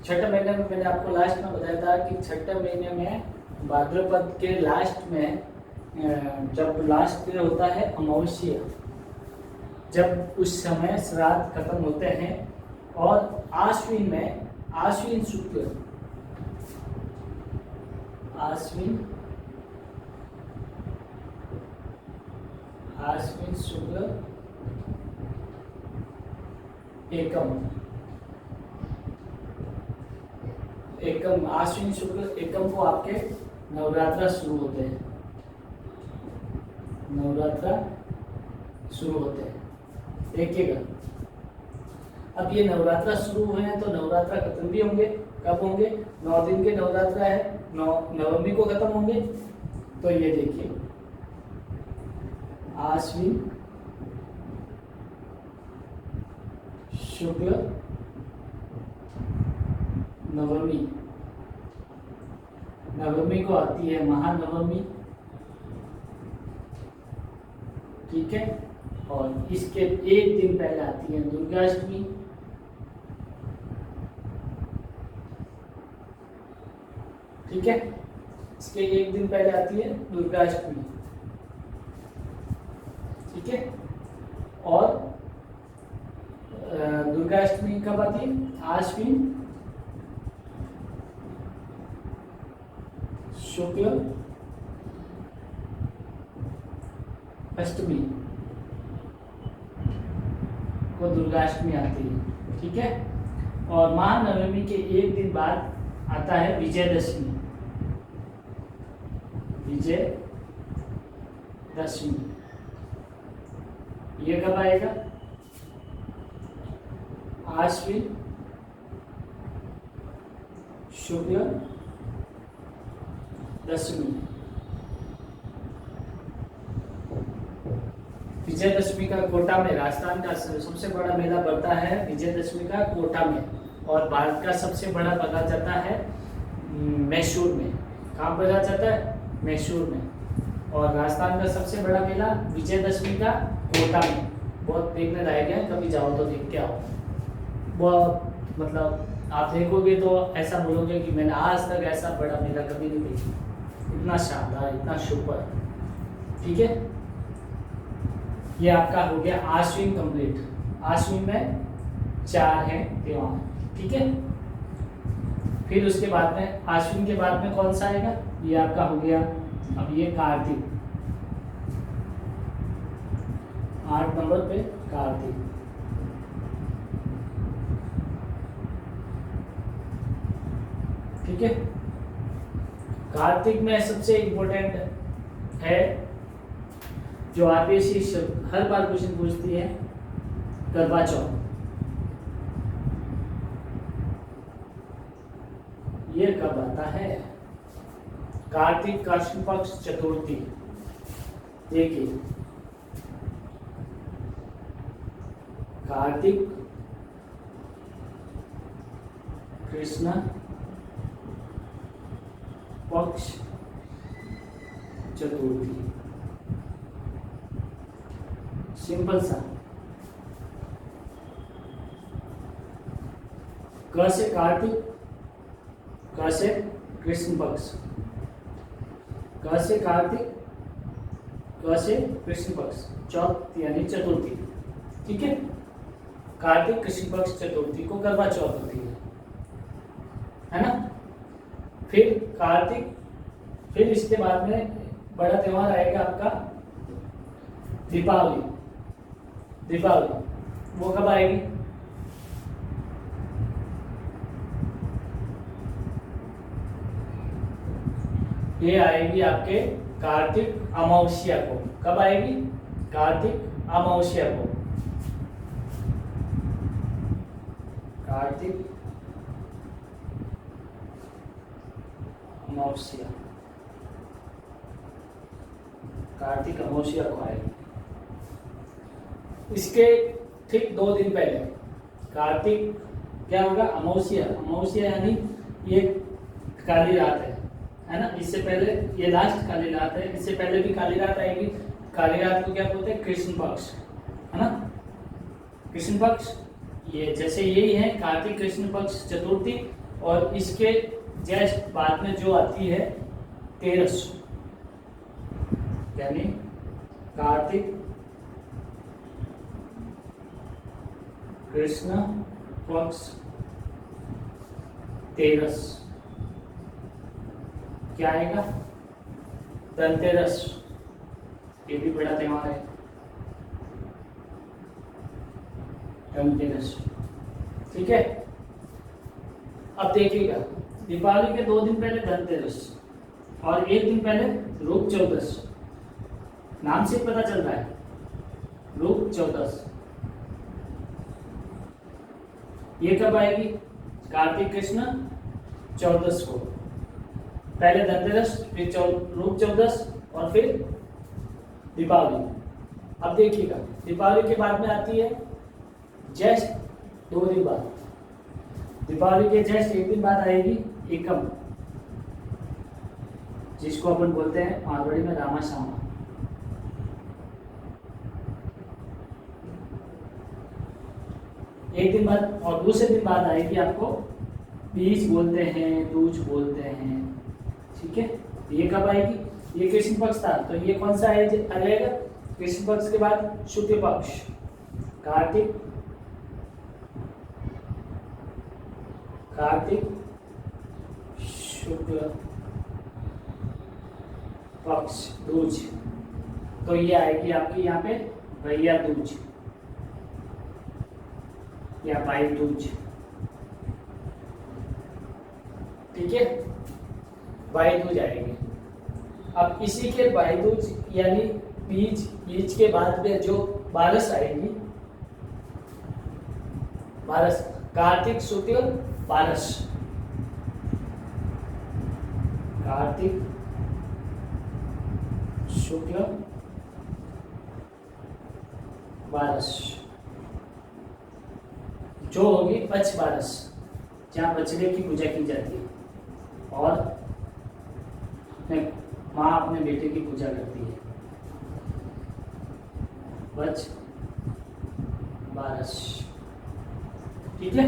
छठे महीने में मैंने आपको लास्ट में बताया था कि छठे महीने में भाद्रपद के लास्ट में जब लास्ट में होता है अमावस्या, जब उस समय श्राद्ध खत्म होते हैं, और आश्विन में, आश्विन शुक्ल, आश्विन शुक्ल एकम आश्विन शुक्ल एकम को आपके नवरात्रा शुरू होते हैं, नवरात्रा शुरू होते हैं। देखिएगा, अब ये नवरात्रा शुरू हुए हैं तो नवरात्रा खत्म भी होंगे। कब होंगे? 9 दिन के नवरात्रा है, 9 नवमी को खत्म होंगे। तो ये देखिए, आश्विन शुक्ल नवमी, नवमी को आती है महानवमी, ठीक है। और इसके एक दिन पहले आती है दुर्गाष्टमी, ठीक है। इसके एक दिन पहले आती है दुर्गाष्टमी, ठीक है। और दुर्गाष्टमी कब आती है? आश्विन शुक्ल अष्टमी को दुर्गाष्टमी आती है, ठीक है। और महानवमी के एक दिन बाद आता है विजयदशमी, विजयदशमी। ये कब आएगा? आश्विन शुक्ल दशमी। विजयदशमी का कोटा में, राजस्थान का सबसे बड़ा मेला बढ़ता है विजयदशमी का कोटा में, और भारत का सबसे बड़ा बना जाता है मैसूर में। कहाँ बना जाता है? मैसूर में। और राजस्थान का सबसे बड़ा मेला विजयदशमी का कोटा में, बहुत देखने लायक है, कभी जाओ तो देख के आओ। बहुत मतलब आप देखोगे तो ऐसा बोलोगे कि मैंने आज तक ऐसा बड़ा मेला कभी नहीं देखा, इतना शानदार, इतना सुपर, ठीक है। ये आपका हो गया आश्विन कंप्लीट। आश्विन में 4 हैं त्योहार, ठीक है। फिर उसके बाद में, आश्विन के बाद में कौन सा आएगा? ये आपका हो गया अब ये कार्तिक, 8 नंबर पे कार्तिक, ठीक है। कार्तिक में सबसे इम्पोर्टेंट है जो आरपीएससी हर बार क्वेश्चन पूछती है, करवा चौथ। ये कब आता है? कार्तिक कृष्ण पक्ष चतुर्थी। देखिए, कार्तिक कृष्ण पक्ष चतुर्थी, सिंपल सा। क से कार्तिक, क से कृष्ण पक्ष, क से कार्तिक, क से कृष्ण पक्ष, चौथ यानी चतुर्थी, ठीक है। कार्तिक कृष्ण पक्ष चतुर्थी को करवा चौथ होती है ना। फिर कार्तिक, फिर इसके बाद में बड़ा त्योहार आएगा आपका दीपावली। दीपावली वो कब आएगी? ये आएगी आपके कार्तिक अमावस्या को। कब आएगी? कार्तिक अमावस्या को। कार्तिक अमावस्या, कार्तिक अमावस्या को आएगी। इसके ठीक 2 दिन पहले कार्तिक क्या होगा? अमावस्या। अमावस्या यानी ये काली रात है ना। इससे पहले ये लास्ट काली रात है, इससे पहले भी काली रात आएगी। काली रात को क्या बोलते हैं? कृष्ण पक्ष, है ना। कृष्ण पक्ष ये जैसे यही है कार्तिक कृष्ण पक्ष चतुर्थी, और इसके जस्ट बाद में जो आती है तेरस, यानी कार्तिक कृष्ण पक्ष तेरस, क्या आएगा? धनतेरस। ये भी बड़ा त्योहार है, धनतेरस। ठीक है, अब देखिएगा, दीपावली के 2 दिन पहले धनतेरस और 1 दिन पहले रूप चौदस। नाम से पता चल रहा है, रूप चौदस। ये कब आएगी? कार्तिक कृष्ण चौदस को। पहले धनतेरस, फिर रूप चौदस और फिर दीपावली। अब देखिएगा, दीपावली के बाद में आती है जस्ट 2 दिन बाद, दीपावली के जस्ट 1 दिन बाद आएगी एकम, जिसको अपन बोलते हैं मारवाड़ी में रामा श्यामा। एक दिन बाद और दूसरे दिन बाद आएगी आपको बीज बोलते हैं, दूज बोलते हैं। ठीक है, ये कब आएगी? ये कृष्ण पक्ष था, तो ये कौन सा आएगा? कृष्ण पक्ष के बाद शुक्ल पक्ष, कार्तिक शुक्ल पक्ष दूज। तो ये आएगी आपकी यहाँ पे भैया दूज या भाई दूज। ठीक है, भाई दूज आएगी। अब इसी के भाई दूज यानी बीज के बाद में जो बारस आएगी, बारस कार्तिक शुक्ल बारस, कार्तिक शुक्ल बारस, जो होगी पक्ष बारस, जहाँ बछड़े की पूजा की जाती है और माँ अपने बेटे की पूजा करती है। पक्ष बारस। ठीक है,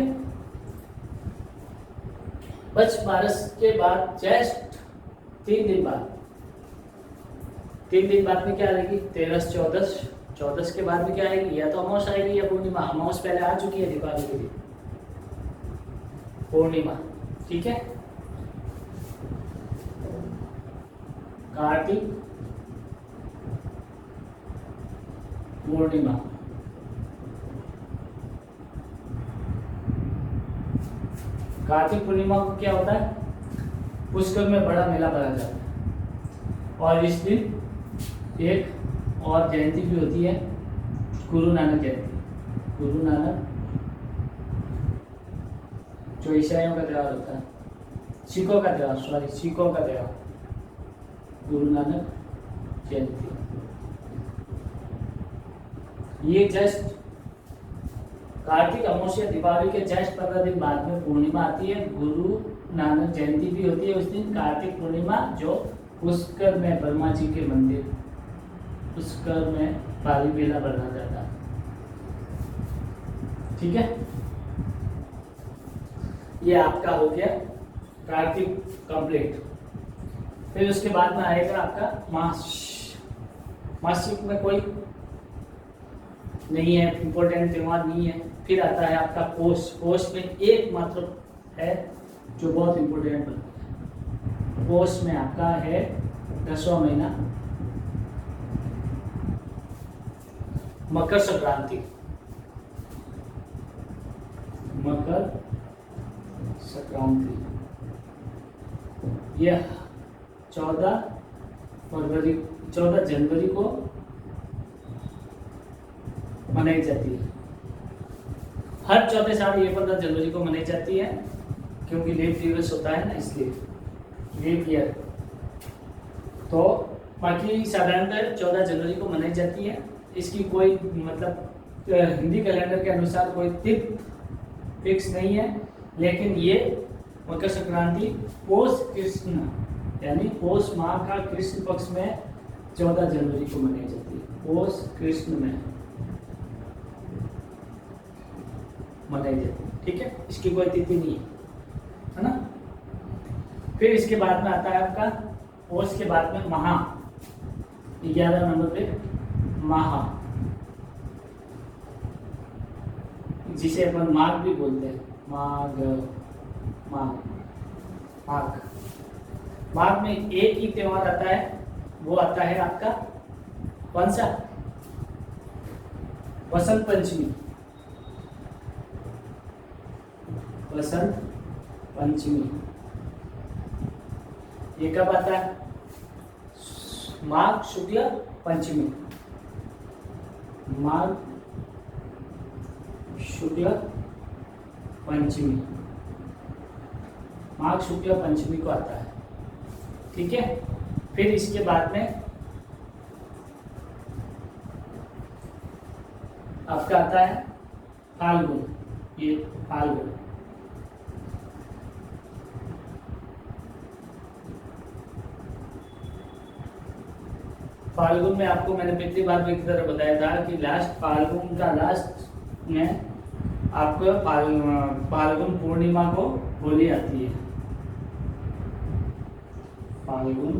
पक्ष बारस के बाद जस्ट 3 दिन बाद, 3 दिन बाद में क्या आएगी? तेरस चौदस। चौदस के बाद में क्या आएगी? या तो अमावस आएगी या पूर्णिमा। अमावस पहले आ चुकी है दीपावली के लिए, पूर्णिमा। ठीक है, कार्तिक पूर्णिमा, कार्तिक पूर्णिमा को क्या होता है? पुष्कर में बड़ा मेला भरा जाता है और इस दिन एक और जयंती भी होती है, गुरु नानक जयंती। गुरु नानक जो ईसाइयों का त्यौहार होता है, सिखों का त्यौहार, सिखों का त्यौहार, गुरु नानक जयंती। ये जस्ट कार्तिक अमावस्या दीपावली के जस्ट 15 दिन बाद में पूर्णिमा आती है, गुरु नानक जयंती भी होती है उस दिन, कार्तिक पूर्णिमा, जो पुष्कर में ब्रह्मा जी के मंदिर पुष्कर में बाली मेला बढ़ा जाता है। ठीक है, ये आपका हो गया कार्तिक कंप्लीट। फिर उसके बाद में आएगा आपका मासिक में कोई नहीं है, इंपॉर्टेंट त्यौहार नहीं है। फिर आता है आपका पोष। पोष में एक मात्र है जो बहुत इंपॉर्टेंट बनता है। पोष में आपका है 10वां महीना, मकर संक्रांति। मकर संक्रांति यह 14 जनवरी को मनाई जाती है। हर 14 साल ये 15 जनवरी को मनाई जाती है, क्योंकि लीप दिवस होता है ना, इसलिए लीप ईयर। तो बाकी साधारणतः 14 जनवरी को मनाई जाती है। इसकी कोई मतलब हिंदी कैलेंडर के अनुसार कोई तिथि फिक्स नहीं है, लेकिन ये मकर संक्रांति पौष कृष्ण यानी पौष माह का कृष्ण पक्ष में 14 जनवरी को मनाई जाती है। पौष कृष्ण में मनाई जाती है। ठीक है, इसकी कोई तिथि नहीं है ना। फिर इसके बाद में आता है आपका पोष के बाद में महा, 11 नंबर पे महा, जिसे अपन माघ भी बोलते हैं, माघ माघ माघ। माघ में एक ही त्योहार आता है, वो आता है आपका कौन सा, वसंत पंचमी। वसंत पंचमी ये कब आता है, माघ शुक्ल पंचमी, माघ शुक्ल पंचमी, माघ शुक्ल पंचमी को आता है, ठीक है। फिर इसके बाद में आपका आता है फाल्गुन, ये फाल्गुन, फाल्गुन में आपको मैंने पिछली बार भी की तरह बताया था कि लास्ट फाल्गुन का लास्ट में आपको फाल्गुन पूर्णिमा को होली आती है, फाल्गुन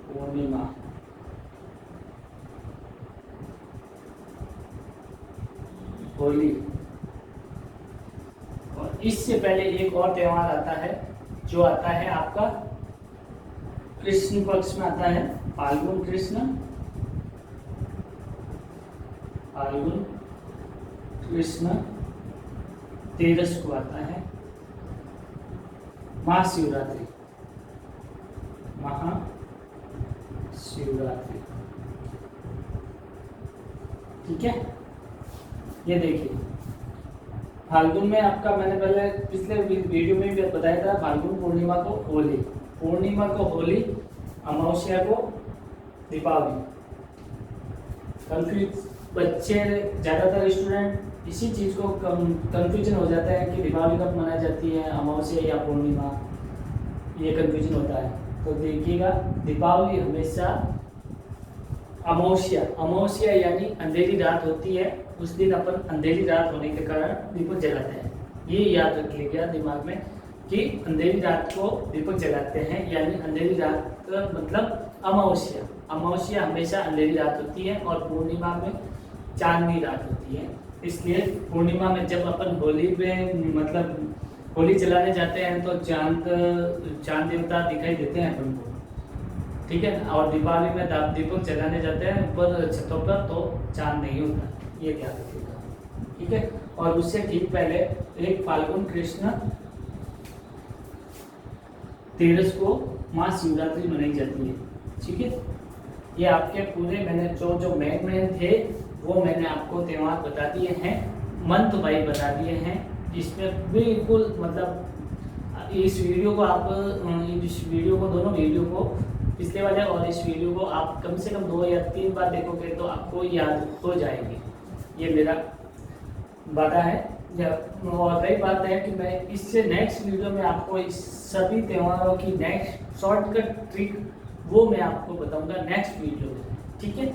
पूर्णिमा, होली। और इससे पहले एक और त्योहार आता है जो आता है आपका कृष्ण पक्ष में आता है, फाल्गुन कृष्ण, फाल्गुन कृष्ण तेरस को आता है महाशिवरात्रि, महाशिवरात्रि, ठीक है। ये देखिए फाल्गुन में आपका मैंने पहले पिछले वीडियो में भी बताया था, फाल्गुन पूर्णिमा को होली, पूर्णिमा को होली, अमावस्या को दीपावली। कंफ्यूज बच्चे ज़्यादातर स्टूडेंट इसी चीज़ को कंफ्यूजन हो जाता है कि दीपावली कब मनाई जाती है, अमावस्या या पूर्णिमा, ये कंफ्यूजन होता है। तो देखिएगा दीपावली हमेशा अमावस्या, अमावस्या यानी अंधेरी रात होती है, उस दिन अपन अंधेरी रात होने के कारण दीपक जलाते हैं। ये याद रखिएगा दिमाग में कि अंधेरी रात को दीपक जलाते हैं, यानी अंधेरी रात का मतलब अमावस्या, अमावस्या हमेशा अंधेरी रात होती है और पूर्णिमा में चांदनी रात होती है। इसलिए पूर्णिमा में जब अपन होली में मतलब होली जलाने जाते हैं तो चांद देवता दिखाई देते हैं अपन को, ठीक है। और दीपावली में दीपक जलाने जाते हैं ऊपर छतों पर तो चांद नहीं होता, ये ध्यान रखिएगा, ठीक है। और उससे ठीक पहले एक फाल्गुन कृष्ण तेरस को महाशिवरात्रि मनाई जाती है, ठीक है। ये आपके पूरे मैंने जो मेन थे वो मैंने आपको त्योहार बता दिए हैं, मंथ वाइज बता दिए हैं। इसमें बिल्कुल मतलब इस वीडियो को आप दोनों वीडियो को पिछले वाले और इस वीडियो को आप कम से कम 2 या 3 बार देखोगे तो आपको याद हो जाएगी, ये मेरा वादा है। और रही बात है कि मैं इससे नेक्स्ट वीडियो में आपको इस सभी त्योहारों की नेक्स्ट शॉर्टकट ट्रिक वो मैं आपको बताऊंगा नेक्स्ट वीडियो में, ठीक है।